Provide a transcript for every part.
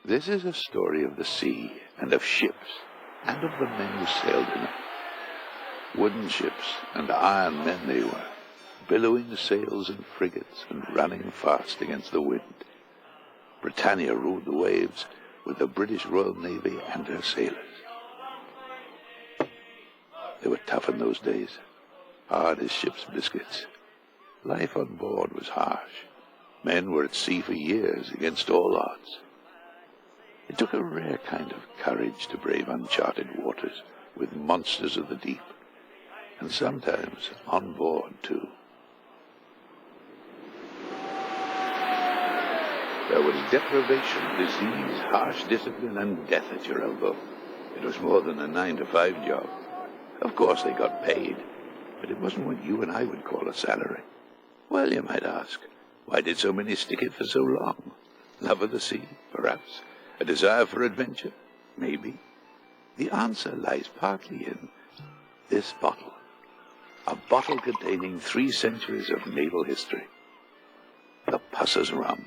This is a story of the sea and of ships and of the men who sailed in it. Wooden ships and iron men they were, billowing sails and frigates and running fast against the wind. Britannia ruled the waves with the British Royal Navy and her sailors. They were tough in those days, hard as ship's biscuits. Life on board was harsh. Men were at sea for years against all odds. It took a rare kind of courage to brave uncharted waters with monsters of the deep, and sometimes on board too. There was deprivation, disease, harsh discipline, and death at your elbow. It was more than a 9-to-5 job. Of course they got paid, but it wasn't what you and I would call a salary. Well, you might ask, why did so many stick it for so long? Love of the sea, perhaps. A desire for adventure, maybe. The answer lies partly in this bottle. A bottle containing 3 centuries of naval history. The Pusser's rum.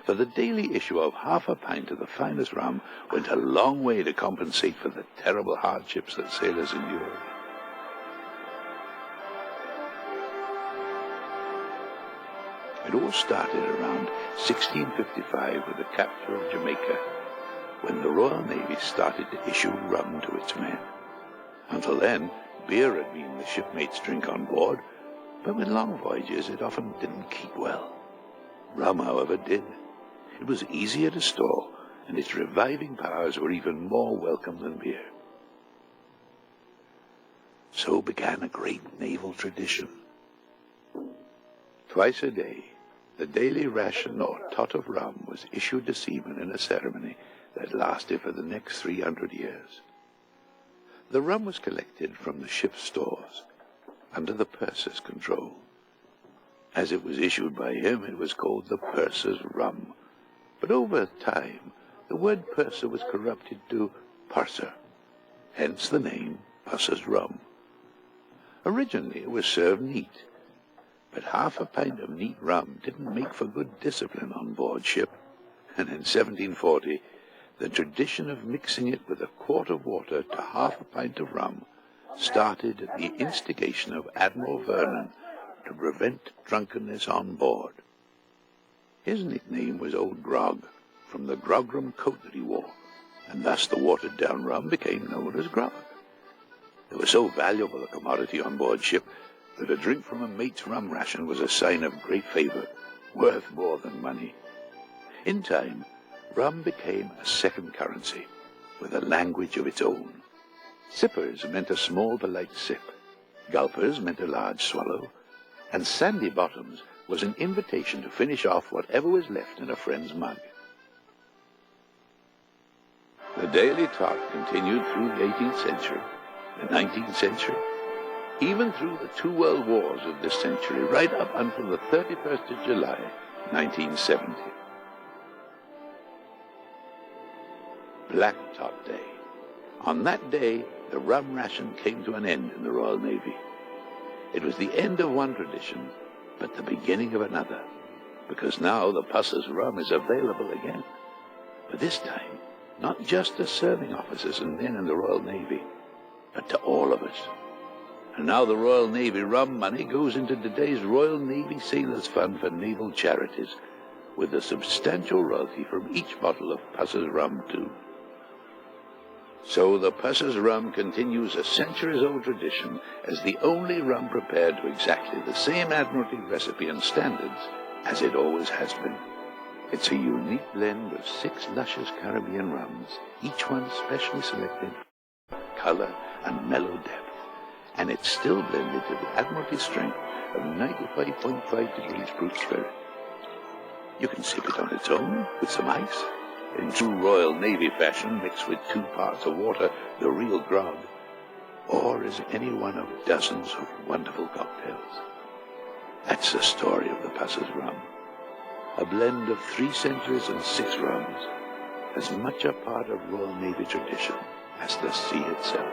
For the daily issue of half a pint of the finest rum went a long way to compensate for the terrible hardships that sailors endured. It all started around 1655 with the capture of Jamaica, when the Royal Navy started to issue rum to its men. Until then, beer had been the shipmates' drink on board, but with long voyages it often didn't keep well. Rum, however, did. It was easier to store, and its reviving powers were even more welcome than beer. So began a great naval tradition. Twice a day, the daily ration or tot of rum was issued to seamen in a ceremony that lasted for the next 300 years. The rum was collected from the ship's stores, under the purser's control. As it was issued by him, it was called the purser's rum. But over time, the word purser was corrupted to purser, hence the name Pusser's rum. Originally, it was served neat, but half a pint of neat rum didn't make for good discipline on board ship, and in 1740, the tradition of mixing it with a quart of water to half a pint of rum started at the instigation of Admiral Vernon to prevent drunkenness on board. His nickname was Old Grog, from the grogram coat that he wore, and thus the watered-down rum became known as grog. It was so valuable a commodity on board ship that a drink from a mate's rum ration was a sign of great favor, worth more than money. In time, rum became a second currency, with a language of its own. Sippers meant a small polite sip, gulpers meant a large swallow, and sandy bottoms was an invitation to finish off whatever was left in a friend's mug. The daily tot continued through the 18th century, the 19th century, even through the 2 world wars of this century, right up until the 31st of July, 1970. Black Tot Day. On that day, the rum ration came to an end in the Royal Navy. It was the end of one tradition, but the beginning of another, because now the Pusser's rum is available again. But this time, not just to serving officers and men in the Royal Navy, but to all of us. And now the Royal Navy rum money goes into today's Royal Navy Sailors Fund for naval charities, with a substantial royalty from each bottle of Pusser's rum too. So the Pusser's rum continues a centuries-old tradition as the only rum prepared to exactly the same Admiralty recipe and standards as it always has been. It's a unique blend of 6 luscious Caribbean rums, each one specially selected for color and mellow depth, and it's still blended to the Admiralty strength of 95.5 degrees proof spirit. You can sip it on its own with some ice, in true Royal Navy fashion, mixed with 2 parts of water, the real grog, or as any one of dozens of wonderful cocktails. That's the story of the Pusser's rum, a blend of 3 centuries and 6 rums, as much a part of Royal Navy tradition as the sea itself.